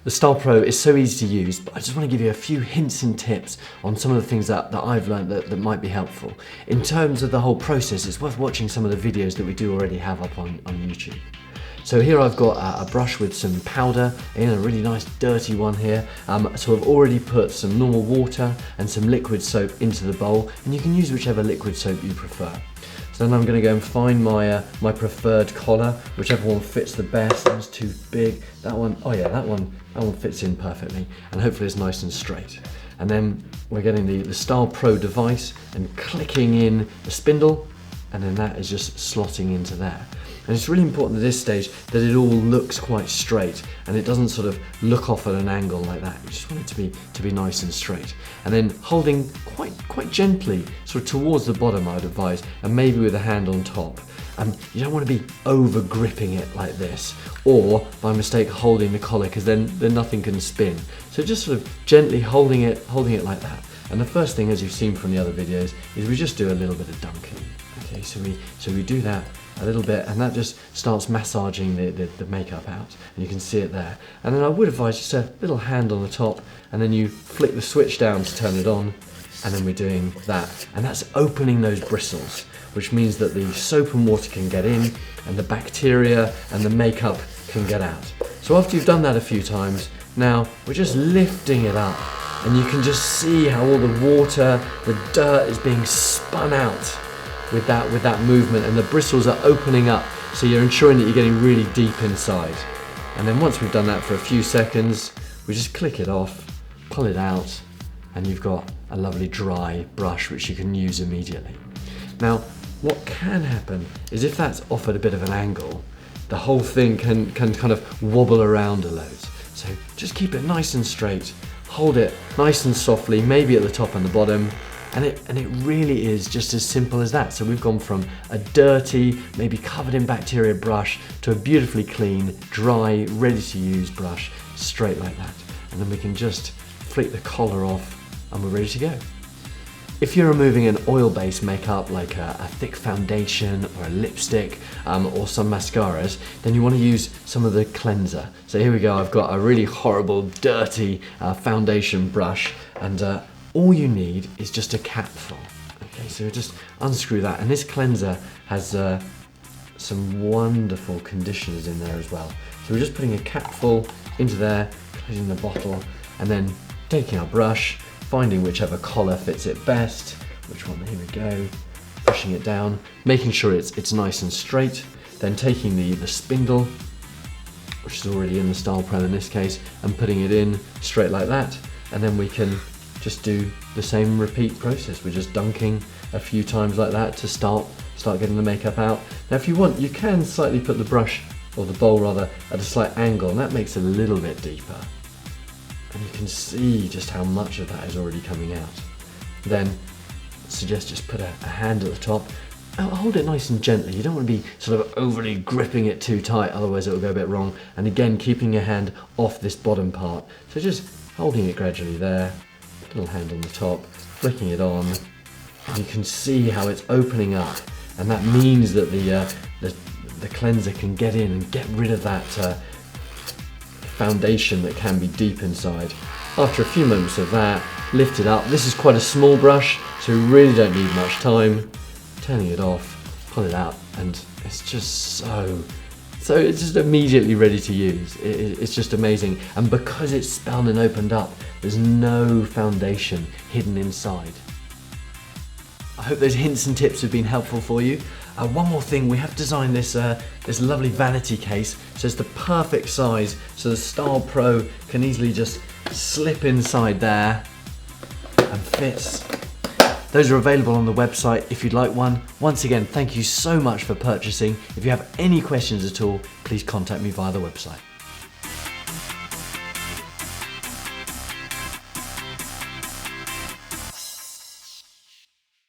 The Stylpro is so easy to use, but I just want to give you a few hints and tips on some of the things that I've learned that might be helpful. In terms of the whole process, it's worth watching some of the videos that we do already have up on YouTube. So here I've got a brush with some powder in, a really nice dirty one here. So I've already put some normal water and some liquid soap into the bowl, and you can use whichever liquid soap you prefer. So then I'm going to go and find my preferred collar, whichever one fits the best. That one's too big. That one, oh yeah, that one fits in perfectly, and hopefully it's nice and straight. And then we're getting the Stylpro device and clicking in the spindle, and then that is just slotting into there. And it's really important at this stage that it all looks quite straight and it doesn't sort of look off at an angle like that. You just want it to be nice and straight. And then holding quite gently sort of towards the bottom, I would advise, and maybe with a hand on top. You don't want to be over gripping it like this, or by mistake holding the collar, because then nothing can spin. So just sort of gently holding it like that. And the first thing, as you've seen from the other videos, is we just do a little bit of dunking. Okay, so we do that a little bit, and that just starts massaging the makeup out, and you can see it there. And then I would advise just a little hand on the top, and then you flick the switch down to turn it on, and then we're doing that. And that's opening those bristles, which means that the soap and water can get in, and the bacteria and the makeup can get out. So after you've done that a few times, now we're just lifting it up, and you can just see how all the water, the dirt is being spun out with that movement, and the bristles are opening up, so you're ensuring that you're getting really deep inside. And then once we've done that for a few seconds, we just click it off, pull it out, and you've got a lovely dry brush which you can use immediately. Now, what can happen is if that's off at a bit of an angle, the whole thing can kind of wobble around a load. So just keep it nice and straight, hold it nice and softly, maybe at the top and the bottom, and it really is just as simple as that. So we've gone from a dirty, maybe covered in bacteria brush to a beautifully clean, dry, ready to use brush, straight like that. And then we can just flick the collar off and we're ready to go. If you're removing an oil-based makeup like a thick foundation or a lipstick or some mascaras, then you want to use some of the cleanser. So here we go, I've got a really horrible, dirty foundation brush, and all you need is just a capful. Okay, so just unscrew that, and this cleanser has some wonderful conditioners in there as well. So we're just putting a capful into there, closing the bottle, and then taking our brush, finding whichever collar fits it best, which one, here we go, pushing it down, making sure it's nice and straight, then taking the spindle, which is already in the Stylpro in this case, and putting it in straight like that, and then we can just do the same repeat process. We're just dunking a few times like that to start getting the makeup out. Now if you want, you can slightly put the brush, or the bowl rather, at a slight angle, and that makes it a little bit deeper. And you can see just how much of that is already coming out. Then I suggest just put a hand at the top. Hold it nice and gently. You don't want to be sort of overly gripping it too tight, otherwise it will go a bit wrong. And again, keeping your hand off this bottom part. So just holding it gradually there, little hand on the top, flicking it on, and you can see how it's opening up, and that means that the cleanser can get in and get rid of that foundation that can be deep inside. After a few moments of that, lift it up. This is quite a small brush, so we really don't need much time. Turning it off, pull it out, and it's just so it's just immediately ready to use. It's just amazing, and because it's spun and opened up, there's no foundation hidden inside. I hope those hints and tips have been helpful for you. One more thing, we have designed this lovely vanity case, so it's the perfect size, so the Stylpro can easily just slip inside there and fits. Those are available on the website if you'd like one. Once again, thank you so much for purchasing. If you have any questions at all, please contact me via the website.